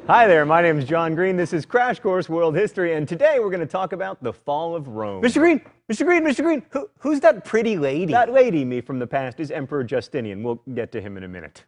Hi there, my name is John Green. This is Crash Course World History, and today we're going to talk about the fall of Rome. Mr. Green! Mr. Green! Mr. Green! Who's that pretty lady? That lady, me from the past, is Emperor Justinian. We'll get to him in a minute.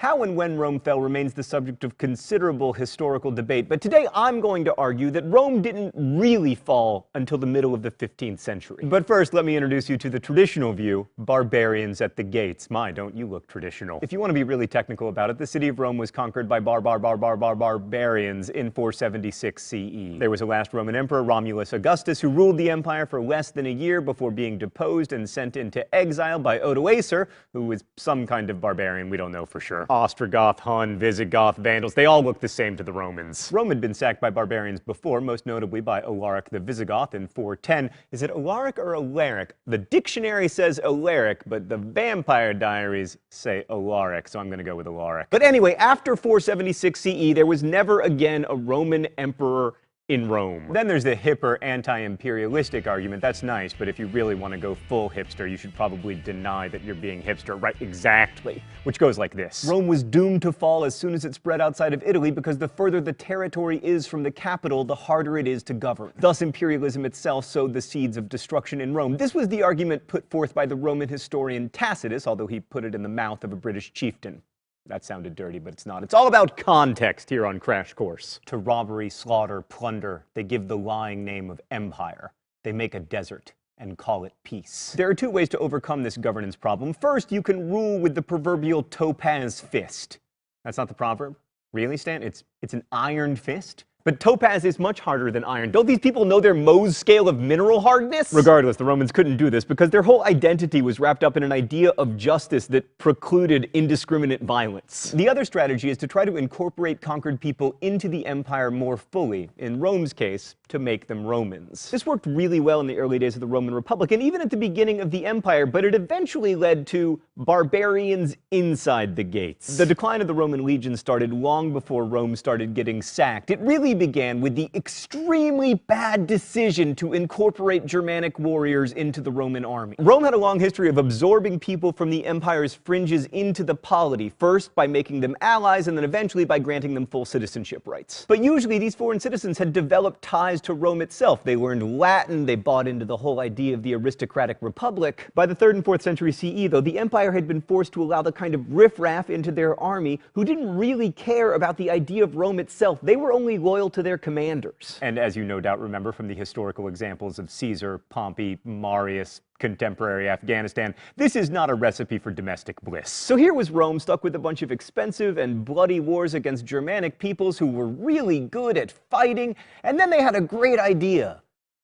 How and when Rome fell remains the subject of considerable historical debate, but today I'm going to argue that Rome didn't really fall until the middle of the 15th century. But first, let me introduce you to the traditional view, barbarians at the gates. My, don't you look traditional. If you want to be really technical about it, the city of Rome was conquered by barbarians in 476 CE. There was a last Roman emperor, Romulus Augustus, who ruled the empire for less than a year before being deposed and sent into exile by Odoacer, who was some kind of barbarian, we don't know for sure. Ostrogoth, Hun, Visigoth, Vandals, they all looked the same to the Romans. Rome had been sacked by barbarians before, most notably by Alaric the Visigoth in 410. Is it Alaric or Alaric? The dictionary says Alaric, but the vampire diaries say Alaric, so I'm going to go with Alaric. But anyway, after 476 CE, there was never again a Roman emperor in Rome. Then there's the hipper anti-imperialistic argument. That's nice, but if you really want to go full hipster, you should probably deny that you're being hipster. Right, exactly. Which goes like this. Rome was doomed to fall as soon as it spread outside of Italy because the further the territory is from the capital, the harder it is to govern. Thus, imperialism itself sowed the seeds of destruction in Rome. This was the argument put forth by the Roman historian Tacitus, although he put it in the mouth of a British chieftain. That sounded dirty, but it's not. It's all about context here on Crash Course. To robbery, slaughter, plunder, they give the lying name of empire. They make a desert and call it peace. There are two ways to overcome this governance problem. First, you can rule with the proverbial topaz fist. That's not the proverb? Really, Stan? It's an iron fist? But topaz is much harder than iron. Don't these people know their Mohs scale of mineral hardness? Regardless, the Romans couldn't do this because their whole identity was wrapped up in an idea of justice that precluded indiscriminate violence. The other strategy is to try to incorporate conquered people into the empire more fully, in Rome's case, to make them Romans. This worked really well in the early days of the Roman Republic, and even at the beginning of the empire, but it eventually led to barbarians inside the gates. The decline of the Roman legion started long before Rome started getting sacked. It really began with the extremely bad decision to incorporate Germanic warriors into the Roman army. Rome had a long history of absorbing people from the empire's fringes into the polity, first by making them allies and then eventually by granting them full citizenship rights. But usually these foreign citizens had developed ties to Rome itself. They learned Latin, they bought into the whole idea of the aristocratic republic. By the 3rd and 4th century CE, though, the empire had been forced to allow the kind of riffraff into their army who didn't really care about the idea of Rome itself. They were only loyal to their commanders. And as you no doubt remember from the historical examples of Caesar, Pompey, Marius, contemporary Afghanistan, this is not a recipe for domestic bliss. So here was Rome stuck with a bunch of expensive and bloody wars against Germanic peoples who were really good at fighting, and then they had a great idea.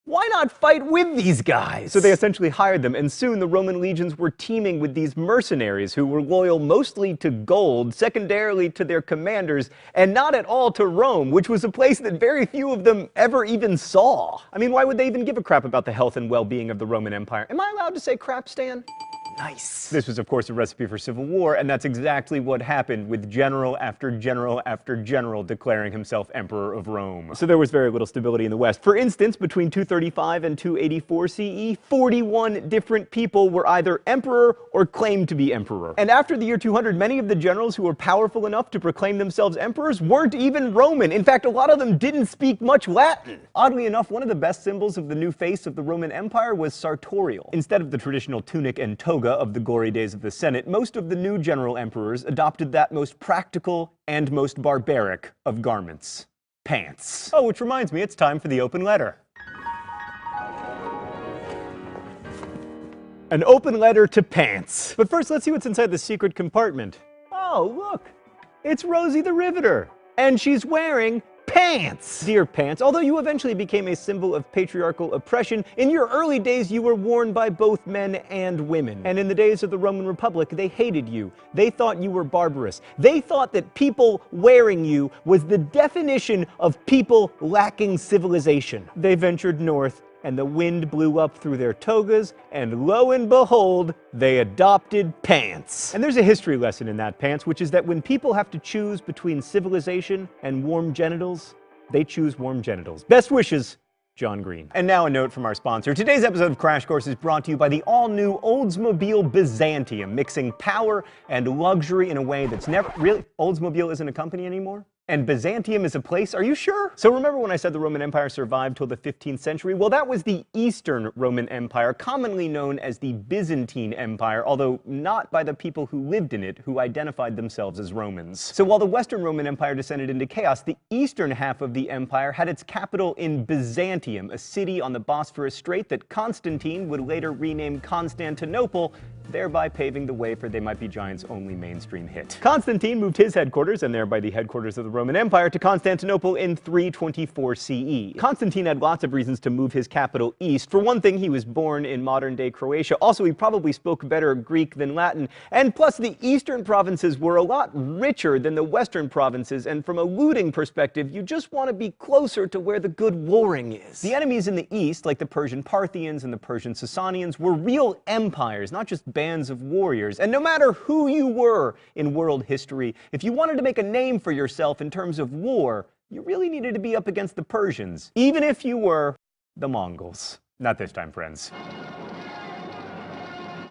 Why not fight with these guys? So they essentially hired them, and soon the Roman legions were teaming with these mercenaries who were loyal mostly to gold, secondarily to their commanders, and not at all to Rome, which was a place that very few of them ever even saw. I mean, why would they even give a crap about the health and well-being of the Roman Empire? Am I allowed to say crap, Stan? Nice. This was, of course, a recipe for civil war, and that's exactly what happened, with general after general after general declaring himself emperor of Rome. So there was very little stability in the West. For instance, between 235 and 284 CE, 41 different people were either emperor or claimed to be emperor. And after the year 200, many of the generals who were powerful enough to proclaim themselves emperors weren't even Roman. In fact, a lot of them didn't speak much Latin. Oddly enough, one of the best symbols of the new face of the Roman Empire was sartorial. Instead of the traditional tunic and toga of the glory days of the Senate, most of the new general emperors adopted that most practical and most barbaric of garments: pants. Oh, which reminds me, it's time for the open letter. An open letter to pants. But first, let's see what's inside the secret compartment. Oh, look, it's Rosie the Riveter, and she's wearing pants! Dear pants, although you eventually became a symbol of patriarchal oppression, in your early days you were worn by both men and women. And in the days of the Roman Republic, they hated you. They thought you were barbarous. They thought that people wearing you was the definition of people lacking civilization. They ventured north, and the wind blew up through their togas, and lo and behold, they adopted pants. And there's a history lesson in that, pants, which is that when people have to choose between civilization and warm genitals, they choose warm genitals. Best wishes, John Green. And now a note from our sponsor. Today's episode of Crash Course is brought to you by the all-new Oldsmobile Byzantium, mixing power and luxury in a way that's never... Really? Oldsmobile isn't a company anymore? And Byzantium is a place? Are you sure? So remember when I said the Roman Empire survived till the 15th century? Well, that was the Eastern Roman Empire, commonly known as the Byzantine Empire, although not by the people who lived in it, who identified themselves as Romans. So while the Western Roman Empire descended into chaos, the eastern half of the empire had its capital in Byzantium, a city on the Bosphorus Strait that Constantine would later rename Constantinople, thereby paving the way for They Might Be Giants' only mainstream hit. Constantine moved his headquarters, and thereby the headquarters of the Roman Empire, to Constantinople in 324 CE. Constantine had lots of reasons to move his capital east. For one thing, he was born in modern-day Croatia. Also, he probably spoke better Greek than Latin. And plus, the eastern provinces were a lot richer than the western provinces, and from a looting perspective, you just want to be closer to where the good warring is. The enemies in the east, like the Persian Parthians and the Persian Sasanians, were real empires, not just bands of warriors. And no matter who you were in world history, if you wanted to make a name for yourself in terms of war, you really needed to be up against the Persians, even if you were the Mongols. Not this time, friends.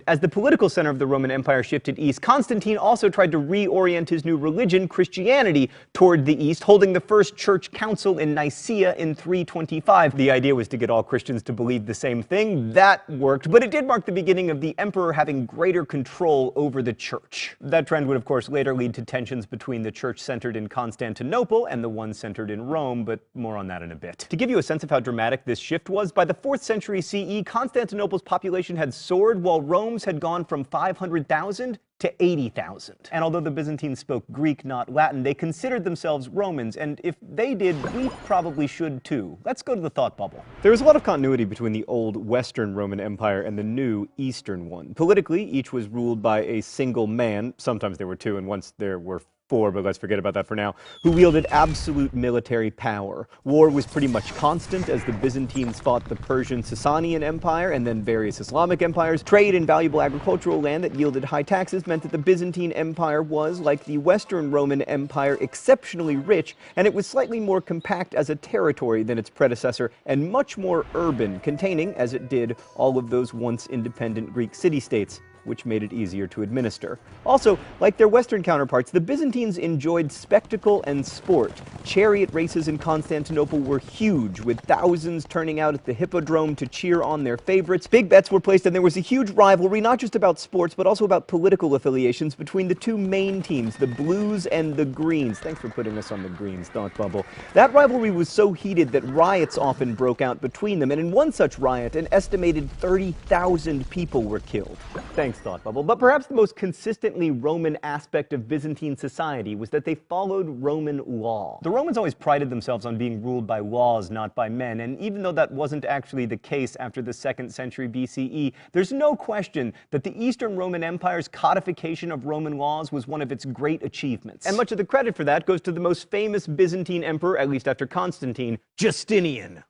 As the political center of the Roman Empire shifted east, Constantine also tried to reorient his new religion, Christianity, toward the east, holding the first church council in Nicaea in 325. The idea was to get all Christians to believe the same thing. That worked, but it did mark the beginning of the emperor having greater control over the church. That trend would, of course, later lead to tensions between the church centered in Constantinople and the one centered in Rome, but more on that in a bit. To give you a sense of how dramatic this shift was, by the 4th century CE, Constantinople's population had soared, while Rome's had gone from 500,000 to 80,000. And although the Byzantines spoke Greek, not Latin, they considered themselves Romans, and if they did, we probably should too. Let's go to the thought bubble. There was a lot of continuity between the old Western Roman Empire and the new Eastern one. Politically, each was ruled by a single man. Sometimes there were two, and once there were four, but let's forget about that for now, who wielded absolute military power. War was pretty much constant as the Byzantines fought the Persian Sasanian Empire and then various Islamic empires. Trade in valuable agricultural land that yielded high taxes meant that the Byzantine Empire was, like the Western Roman Empire, exceptionally rich, and it was slightly more compact as a territory than its predecessor and much more urban, containing, as it did, all of those once independent Greek city-states, which made it easier to administer. Also, like their Western counterparts, the Byzantines enjoyed spectacle and sport. Chariot races in Constantinople were huge, with thousands turning out at the Hippodrome to cheer on their favorites. Big bets were placed, and there was a huge rivalry, not just about sports, but also about political affiliations between the two main teams, the Blues and the Greens. Thanks for putting us on the Greens, thought bubble. That rivalry was so heated that riots often broke out between them, and in one such riot, an estimated 30,000 people were killed. Thanks, thought bubble. But perhaps the most consistently Roman aspect of Byzantine society was that they followed Roman law. The Romans always prided themselves on being ruled by laws, not by men, and even though that wasn't actually the case after the 2nd century BCE, there's no question that the Eastern Roman Empire's codification of Roman laws was one of its great achievements. And much of the credit for that goes to the most famous Byzantine emperor, at least after Constantine, Justinian.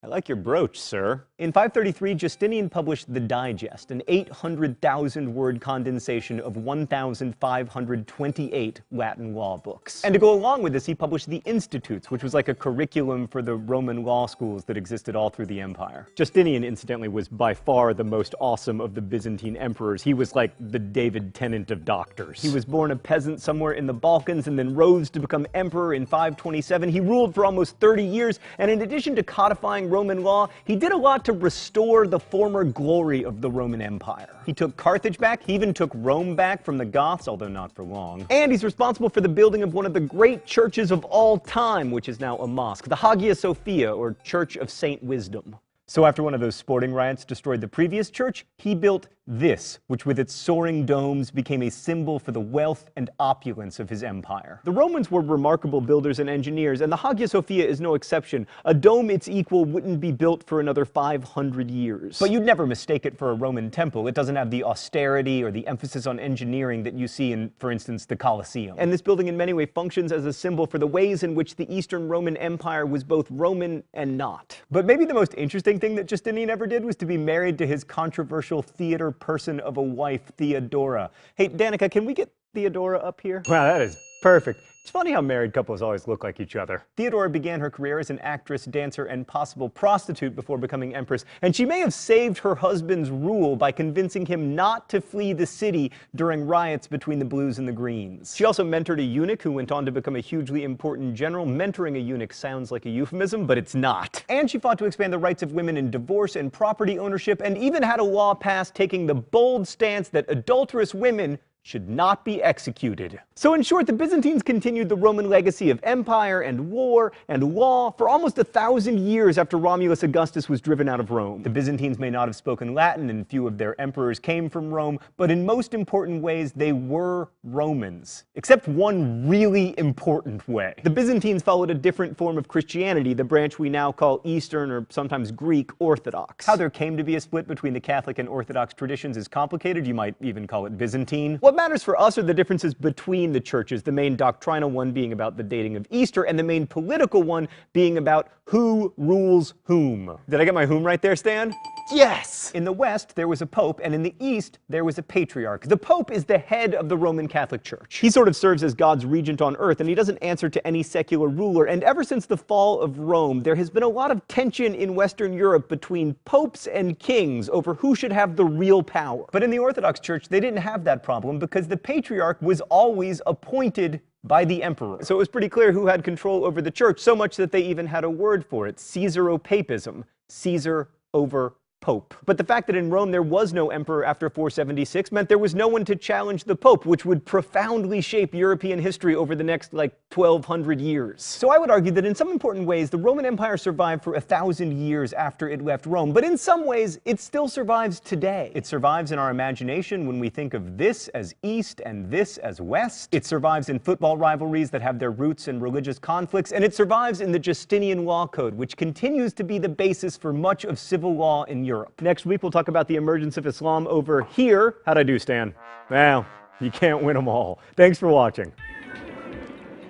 I like your brooch, sir. In 533, Justinian published the Digest, an 800,000-word condensation of 1,528 Latin law books. And to go along with this, he published the Institutes, which was like a curriculum for the Roman law schools that existed all through the empire. Justinian, incidentally, was by far the most awesome of the Byzantine emperors. He was like the David Tennant of doctors. He was born a peasant somewhere in the Balkans and then rose to become emperor in 527. He ruled for almost 30 years, and in addition to codifying Roman law, he did a lot to restore the former glory of the Roman Empire. He took Carthage back, he even took Rome back from the Goths, although not for long. And he's responsible for the building of one of the great churches of all time, which is now a mosque, the Hagia Sophia, or Church of Saint Wisdom. So after one of those sporting riots destroyed the previous church, he built this, which with its soaring domes became a symbol for the wealth and opulence of his empire. The Romans were remarkable builders and engineers, and the Hagia Sophia is no exception. A dome its equal wouldn't be built for another 500 years. But you'd never mistake it for a Roman temple. It doesn't have the austerity or the emphasis on engineering that you see in, for instance, the Colosseum. And this building in many ways functions as a symbol for the ways in which the Eastern Roman Empire was both Roman and not. But maybe the most interesting thing that Justinian ever did was to be married to his controversial theater person of a wife, Theodora. Hey, Danica, can we get Theodora up here? Wow, that is perfect. It's funny how married couples always look like each other. Theodora began her career as an actress, dancer, and possible prostitute before becoming empress, and she may have saved her husband's rule by convincing him not to flee the city during riots between the Blues and the Greens. She also mentored a eunuch who went on to become a hugely important general. Mentoring a eunuch sounds like a euphemism, but it's not. And she fought to expand the rights of women in divorce and property ownership, and even had a law passed taking the bold stance that adulterous women should not be executed. So in short, the Byzantines continued the Roman legacy of empire and war and law for almost 1,000 years after Romulus Augustus was driven out of Rome. The Byzantines may not have spoken Latin, and few of their emperors came from Rome, but in most important ways they were Romans. Except one really important way. The Byzantines followed a different form of Christianity, the branch we now call Eastern or sometimes Greek Orthodox. How there came to be a split between the Catholic and Orthodox traditions is complicated. You might even call it Byzantine. What matters for us are the differences between the churches, the main doctrinal one being about the dating of Easter, and the main political one being about who rules whom. Did I get my whom right there, Stan? Yes! In the West, there was a pope, and in the East, there was a patriarch. The pope is the head of the Roman Catholic Church. He sort of serves as God's regent on earth, and he doesn't answer to any secular ruler. And ever since the fall of Rome, there has been a lot of tension in Western Europe between popes and kings over who should have the real power. But in the Orthodox Church, they didn't have that problem because the patriarch was always appointed by the emperor. So it was pretty clear who had control over the church, so much that they even had a word for it: Caesaropapism, Caesar over Pope. But the fact that in Rome there was no emperor after 476 meant there was no one to challenge the Pope, which would profoundly shape European history over the next, 1,200 years. So I would argue that in some important ways, the Roman Empire survived for 1,000 years after it left Rome, but in some ways, it still survives today. It survives in our imagination when we think of this as East and this as West. It survives in football rivalries that have their roots in religious conflicts, and it survives in the Justinian Law Code, which continues to be the basis for much of civil law in Europe. Next week, we'll talk about the emergence of Islam over here. How'd I do, Stan? Well, you can't win them all. Thanks for watching.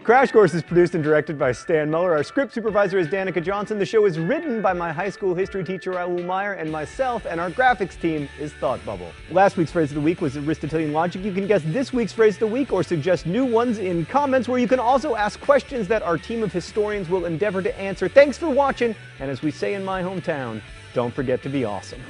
Crash Course is produced and directed by Stan Muller. Our script supervisor is Danica Johnson. The show is written by my high school history teacher, Raoul Meyer, and myself, and our graphics team is Thought Bubble. Last week's phrase of the week was Aristotelian logic. You can guess this week's phrase of the week or suggest new ones in comments, where you can also ask questions that our team of historians will endeavor to answer. Thanks for watching, and as we say in my hometown, don't forget to be awesome.